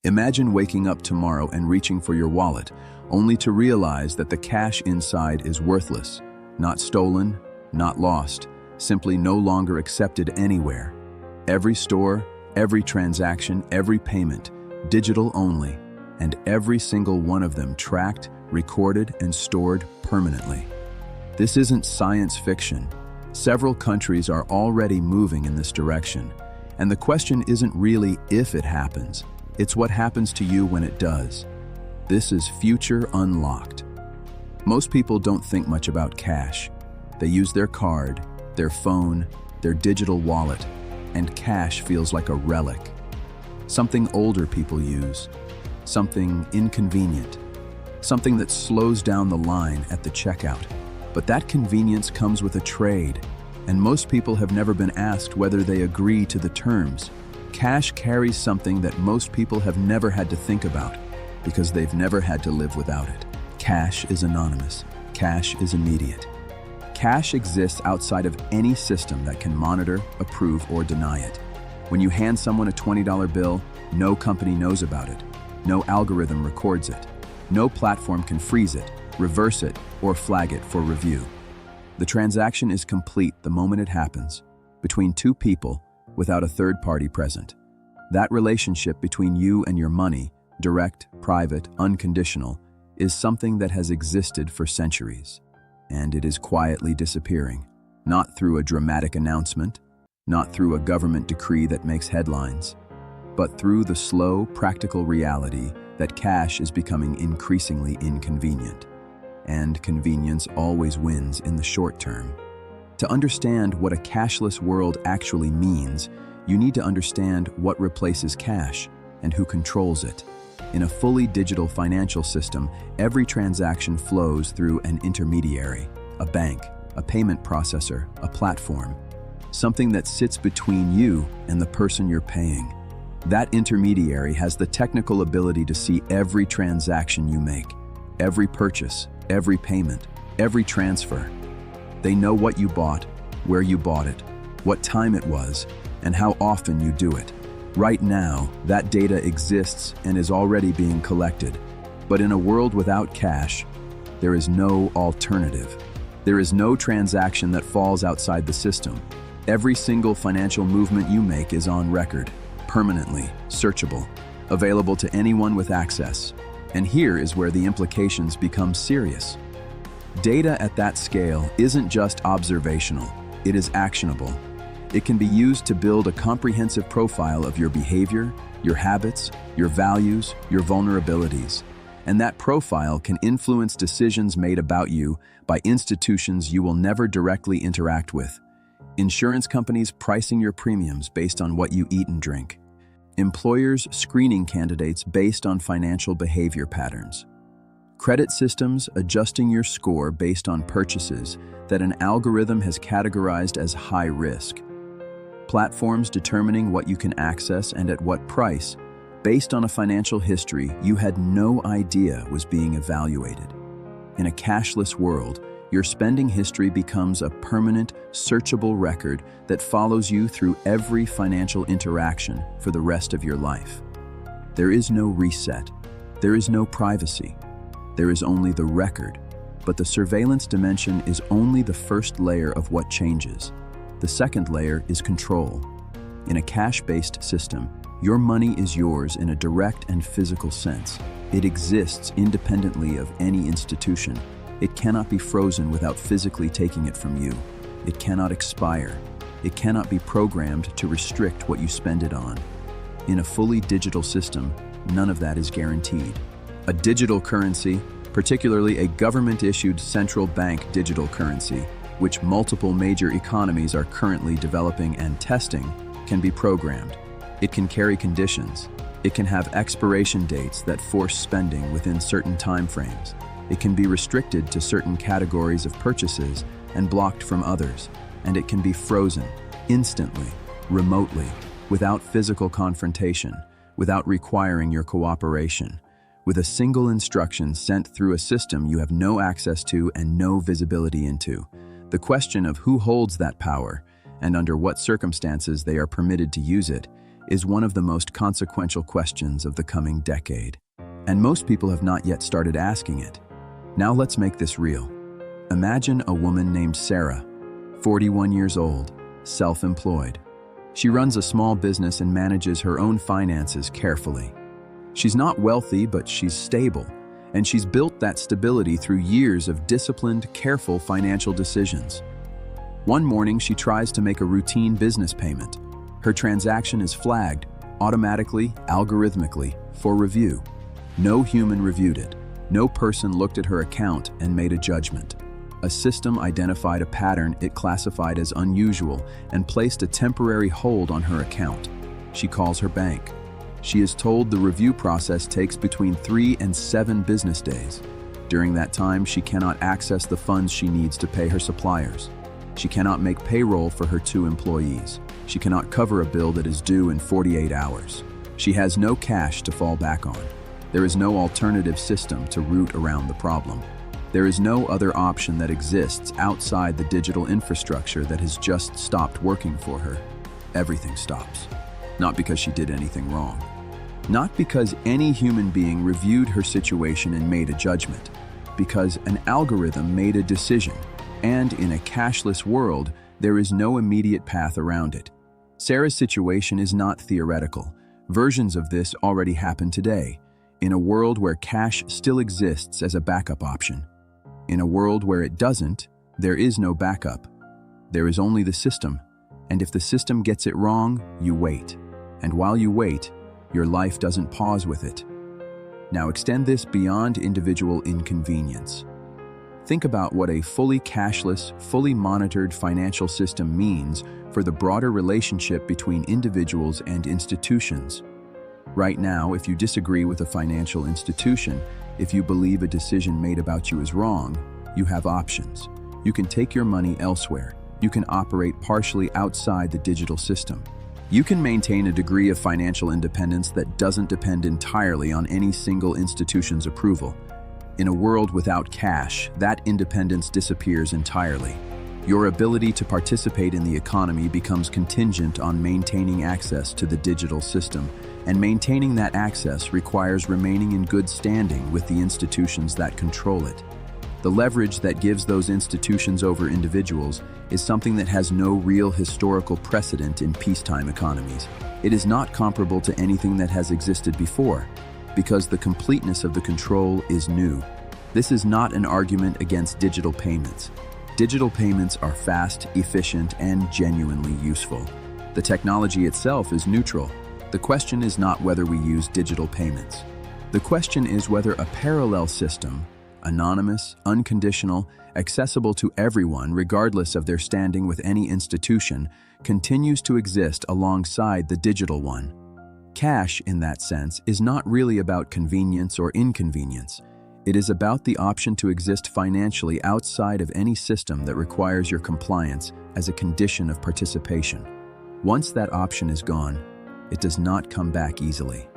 Imagine waking up tomorrow and reaching for your wallet, only to realize that the cash inside is worthless, not stolen, not lost, simply no longer accepted anywhere. Every store, every transaction, every payment, digital only, and every single one of them tracked, recorded, and stored permanently. This isn't science fiction. Several countries are already moving in this direction, and the question isn't really if it happens, it's what happens to you when it does. This is future unlocked. Most people don't think much about cash. They use their card, their phone, their digital wallet, and cash feels like a relic. Something older people use, something inconvenient, something that slows down the line at the checkout. But that convenience comes with a trade, and most people have never been asked whether they agree to the terms. Cash carries something that most people have never had to think about because they've never had to live without it. Cash is anonymous. Cash is immediate. Cash exists outside of any system that can monitor, approve, or deny it. When you hand someone a $20 bill, no company knows about it. No algorithm records it. No platform can freeze it, reverse it, or flag it for review. The transaction is complete the moment it happens, between two people, without a third party present. That relationship between you and your money, direct, private, unconditional, is something that has existed for centuries. And it is quietly disappearing, not through a dramatic announcement, not through a government decree that makes headlines, but through the slow, practical reality that cash is becoming increasingly inconvenient. And convenience always wins in the short term. To understand what a cashless world actually means, you need to understand what replaces cash and who controls it. In a fully digital financial system, every transaction flows through an intermediary, a bank, a payment processor, a platform, something that sits between you and the person you're paying. That intermediary has the technical ability to see every transaction you make, every purchase, every payment, every transfer. They know what you bought, where you bought it, what time it was, and how often you do it. Right now, that data exists and is already being collected. But in a world without cash, there is no alternative. There is no transaction that falls outside the system. Every single financial movement you make is on record, permanently, searchable, available to anyone with access. And here is where the implications become serious. Data at that scale isn't just observational, it is actionable. It can be used to build a comprehensive profile of your behavior, your habits, your values, your vulnerabilities. And that profile can influence decisions made about you by institutions you will never directly interact with. Insurance companies pricing your premiums based on what you eat and drink. Employers screening candidates based on financial behavior patterns. Credit systems adjusting your score based on purchases that an algorithm has categorized as high risk. Platforms determining what you can access and at what price, based on a financial history you had no idea was being evaluated. In a cashless world, your spending history becomes a permanent, searchable record that follows you through every financial interaction for the rest of your life. There is no reset. There is no privacy. There is only the record, but the surveillance dimension is only the first layer of what changes. The second layer is control. In a cash-based system, your money is yours in a direct and physical sense. It exists independently of any institution. It cannot be frozen without physically taking it from you. It cannot expire. It cannot be programmed to restrict what you spend it on. In a fully digital system, none of that is guaranteed. A digital currency, particularly a government-issued central bank digital currency, which multiple major economies are currently developing and testing, can be programmed. It can carry conditions. It can have expiration dates that force spending within certain time frames. It can be restricted to certain categories of purchases and blocked from others. And it can be frozen, instantly, remotely, without physical confrontation, without requiring your cooperation, with a single instruction sent through a system you have no access to and no visibility into. The question of who holds that power and under what circumstances they are permitted to use it is one of the most consequential questions of the coming decade. And most people have not yet started asking it. Now let's make this real. Imagine a woman named Sarah, 41 years old, self-employed. She runs a small business and manages her own finances carefully. She's not wealthy, but she's stable, and she's built that stability through years of disciplined, careful financial decisions. One morning, she tries to make a routine business payment. Her transaction is flagged, automatically, algorithmically, for review. No human reviewed it. No person looked at her account and made a judgment. A system identified a pattern it classified as unusual and placed a temporary hold on her account. She calls her bank. She is told the review process takes between 3 and 7 business days. During that time, she cannot access the funds she needs to pay her suppliers. She cannot make payroll for her 2 employees. She cannot cover a bill that is due in 48 hours. She has no cash to fall back on. There is no alternative system to route around the problem. There is no other option that exists outside the digital infrastructure that has just stopped working for her. Everything stops. Not because she did anything wrong. Not because any human being reviewed her situation and made a judgment. Because an algorithm made a decision, and in a cashless world, there is no immediate path around it. Sarah's situation is not theoretical. Versions of this already happen today, in a world where cash still exists as a backup option. In a world where it doesn't, there is no backup. There is only the system, and if the system gets it wrong, you wait. And while you wait, your life doesn't pause with it. Now extend this beyond individual inconvenience. Think about what a fully cashless, fully monitored financial system means for the broader relationship between individuals and institutions. Right now, if you disagree with a financial institution, if you believe a decision made about you is wrong, you have options. You can take your money elsewhere. You can operate partially outside the digital system. You can maintain a degree of financial independence that doesn't depend entirely on any single institution's approval. In a world without cash, that independence disappears entirely. Your ability to participate in the economy becomes contingent on maintaining access to the digital system, and maintaining that access requires remaining in good standing with the institutions that control it. The leverage that gives those institutions over individuals is something that has no real historical precedent in peacetime economies. It is not comparable to anything that has existed before, because the completeness of the control is new. This is not an argument against digital payments. Digital payments are fast, efficient, and genuinely useful. The technology itself is neutral. The question is not whether we use digital payments. The question is whether a parallel system, anonymous, unconditional, accessible to everyone regardless of their standing with any institution, continues to exist alongside the digital one. Cash, in that sense, is not really about convenience or inconvenience. It is about the option to exist financially outside of any system that requires your compliance as a condition of participation. Once that option is gone, it does not come back easily.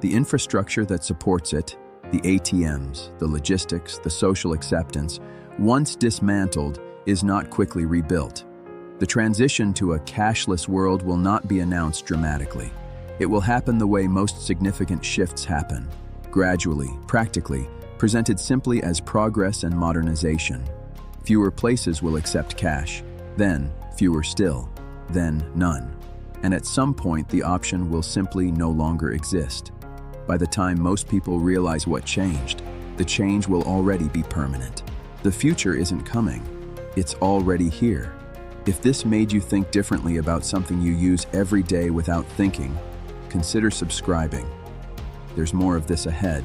The infrastructure that supports it, the ATMs, the logistics, the social acceptance, once dismantled, is not quickly rebuilt. The transition to a cashless world will not be announced dramatically. It will happen the way most significant shifts happen, gradually, practically, presented simply as progress and modernization. Fewer places will accept cash, then fewer still, then none. And at some point, the option will simply no longer exist. By the time most people realize what changed, the change will already be permanent. The future isn't coming, it's already here. If this made you think differently about something you use every day without thinking, consider subscribing. There's more of this ahead.